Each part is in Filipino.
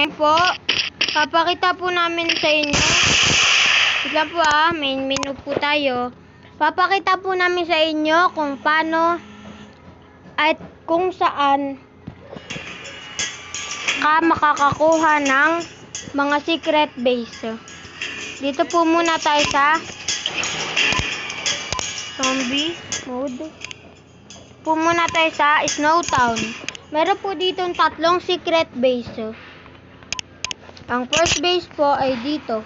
Ngayon po, papakita po namin sa inyo. Bigla po main menu po tayo. Papakita po namin sa inyo kung paano at kung saan ka makakakuha ng mga secret base. Dito po muna tayo sa zombie mode. Po muna tayo sa Snow Town. Meron po dito tatlong secret base. Ang first base po ay dito.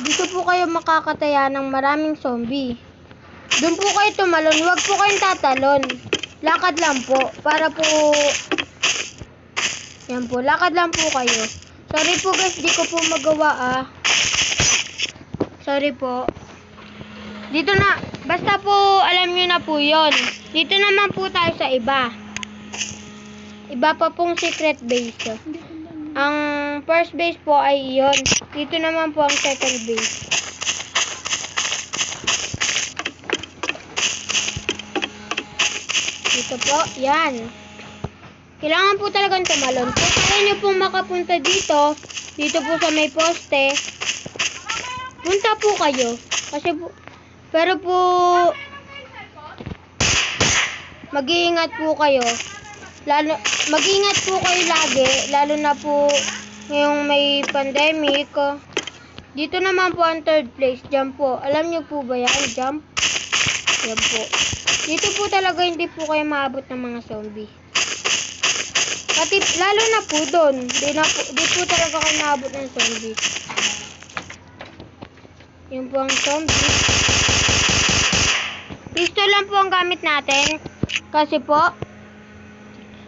Dito po kayo makakataya ng maraming zombie. Doon po kayo tumalon. Huwag po kayong tatalon. Lakad lang po. Para po... Yan po. Lakad lang po kayo. Sorry po guys. Di ko po magawa Sorry po. Dito na. Basta po alam nyo na po yon. Dito naman po tayo sa iba. Iba pa pong secret base. Ang first base po ay iyon. Dito naman po ang second base. Dito po, yan. Kailangan po talagang tumalon. Kung kaya nyo po makapunta dito, dito po sa may poste, punta po kayo. Kasi po, pero po, mag-iingat po kayo. Mag-ingat po kayo lagi, lalo na po ngayong may pandemic. Dito naman po ang third place, jump po. Alam niyo po ba yan? Jump. Yan po. Dito po talaga hindi po kayo maabot ng mga zombie. Pati, lalo na po doon. Di po talaga kayo maabot ng zombie. Yun po ang zombie. Pistol lang po ang gamit natin. Kasi po,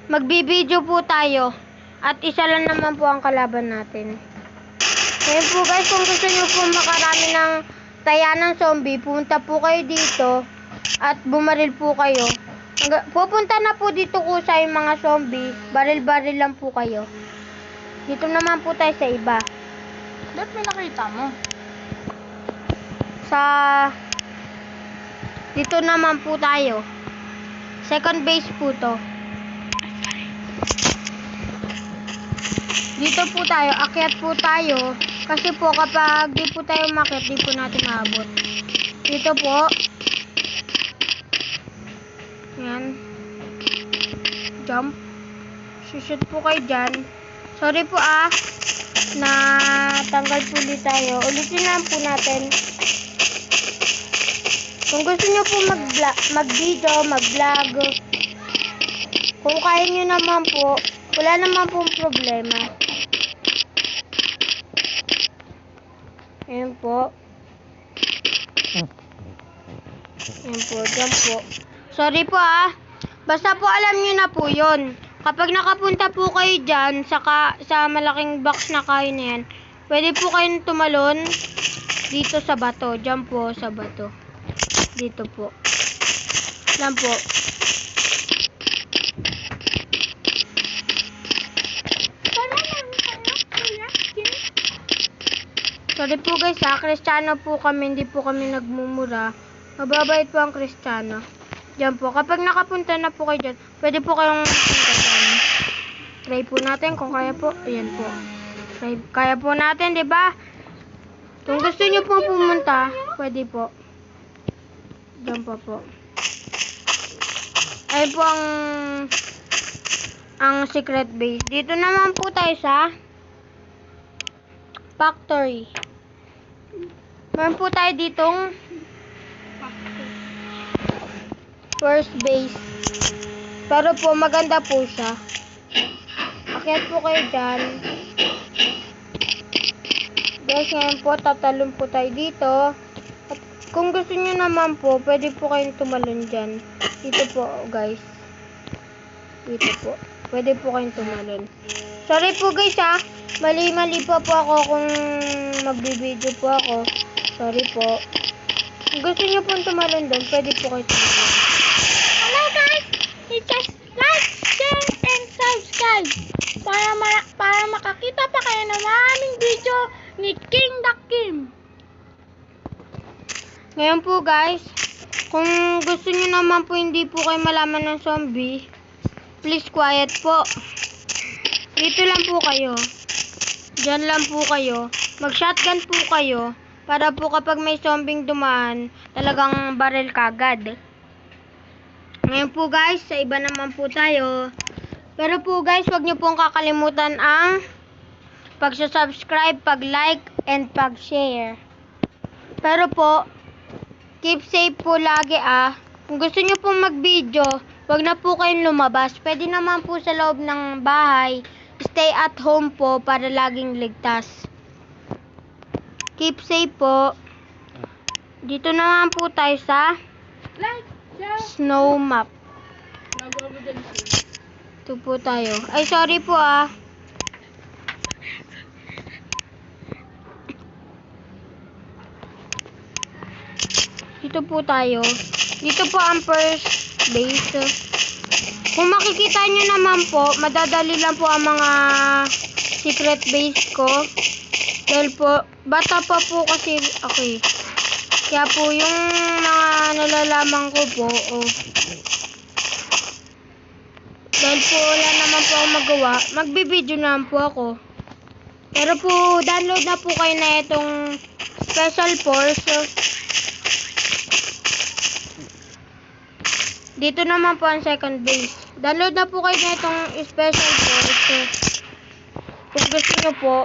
magbibideo po tayo. At isa lang naman po ang kalaban natin. Ngayon po guys, kung gusto nyo po makarami ng taya ng zombie, punta po kayo dito. At bumaril po kayo. Pupunta na po dito ko sa yung mga zombie. Baril-baril lang po kayo. Dito naman po tayo sa iba. Ba't may nakita mo? Dito naman po tayo. Second base po to. Dito po tayo, akyat po tayo. Kasi po kapag di po tayo umakyat, di po natin maabot. Dito po. Yan. Jump. Shoot po kayo dyan. Sorry po na tanggal po ulit tayo. Ulitin lang po natin. Kung gusto nyo po mag-video, mag-vlog, kung kaya nyo naman po, wala naman pong problema. Ayan po. Ayan po, dyan po. Sorry po Basta po alam nyo na po yun. Kapag nakapunta po kayo dyan, sa malaking box na kayo na yan, pwede po kayong tumalon dito sa bato. Dyan po sa bato. Dito po. Yan po. Sorry po guys Kristiyano po kami, hindi po kami nagmumura. Mababait po ang Kristiyano. Diyan po, kapag nakapunta na po kayo dyan, pwede po kayong punta dyan. Try po natin kung kaya po. Ayan po. Kaya po natin, di ba? Kung gusto nyo po pumunta, pwede po. Diyan po. Ayun po ang secret base. Dito naman po tayo sa factory. Meron po tayo ditong first base. Pero po maganda po siya. Akyat po kayo dyan. Guys, ngayon po tatalon po tayo dito. At kung gusto nyo naman po, pwede po kayong tumalon dyan. Dito po guys. Dito po. Pwede po kayong tumalon. Sorry po guys Mali po ako kung magbibideo po ako. Sorry po. Kung gusto nyo pong tumalon doon, pwede po kayo tumalon. Hello guys! Just like, share, and subscribe para makakita pa kayo ng maraming video ni King the Kim. Ngayon po guys, kung gusto nyo naman po hindi po kayo malaman ng zombie, Please quiet po. Dito lang po kayo. Diyan lang po kayo. Mag-shotgun po kayo. Para po kapag may zombing dumaan, talagang barrel kagad. Ngayon po guys, sa iba naman po tayo. Pero po guys, wag niyo pong kakalimutan ang pag-subscribe, pag-like, and pag-share. Pero po, keep safe po lagi ah. Kung gusto niyo pong mag-video, wag na po kayong lumabas. Pwede naman po sa loob ng bahay. Stay at home po para laging ligtas. Keep safe po. Dito naman po tayo sa Like, share. snow map. Ito po tayo. Ay, sorry po ah. Dito po tayo. Dito po ang first base. Kung makikita nyo naman po, madadali lang po ang mga secret base ko. Dahil po, bata pa po kasi ako eh. Kaya po yung mga nalalaman ko po, dahil po wala naman po akong magawa, magbibideo naman po ako. Pero po, download na po kayo na itong Special Force. Dito naman po ang second base. Download na po kayo na itong Special Force. Kung gusto nyo po,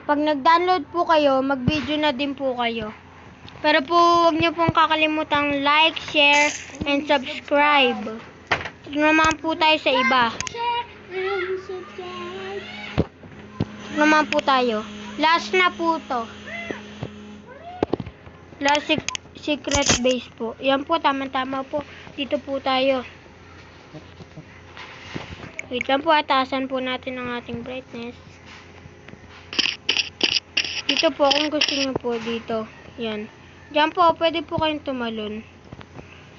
pag nag-download po kayo, mag-video na din po kayo. Pero po, huwag nyo pong kakalimutan like, share, and subscribe. Ito naman po tayo sa iba. Share and subscribe. Ito naman po tayo. Last na po to. Last secret base po. Yan po, tama-tama po. Dito po tayo. Wait lang po, atasan po natin ang ating brightness. Dito po, kung gusto nyo po dito. Yan. Diyan po, pwede po kayong tumalon.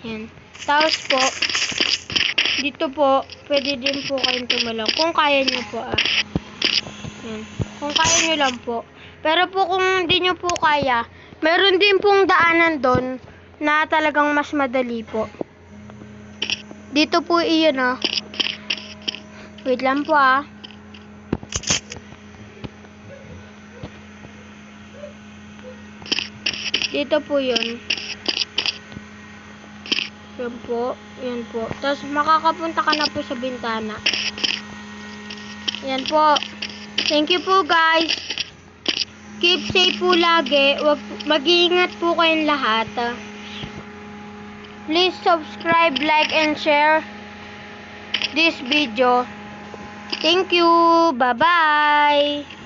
Yan. Tapos po, dito po, pwede din po kayong tumalon. Kung kaya nyo po ah. Yan. Kung kaya nyo lang po. Pero po, kung hindi nyo po kaya, meron din pong daanan doon na talagang mas madali po. Dito po iyon ah. Wait lang po ah. Dito po yun. Yan po. Yan po. Tapos makakapunta ka na po sa bintana. Yan po. Thank you po guys. Keep safe po lagi. Mag-iingat po kayong lahat. Please subscribe, like, and share this video. Thank you. Bye-bye.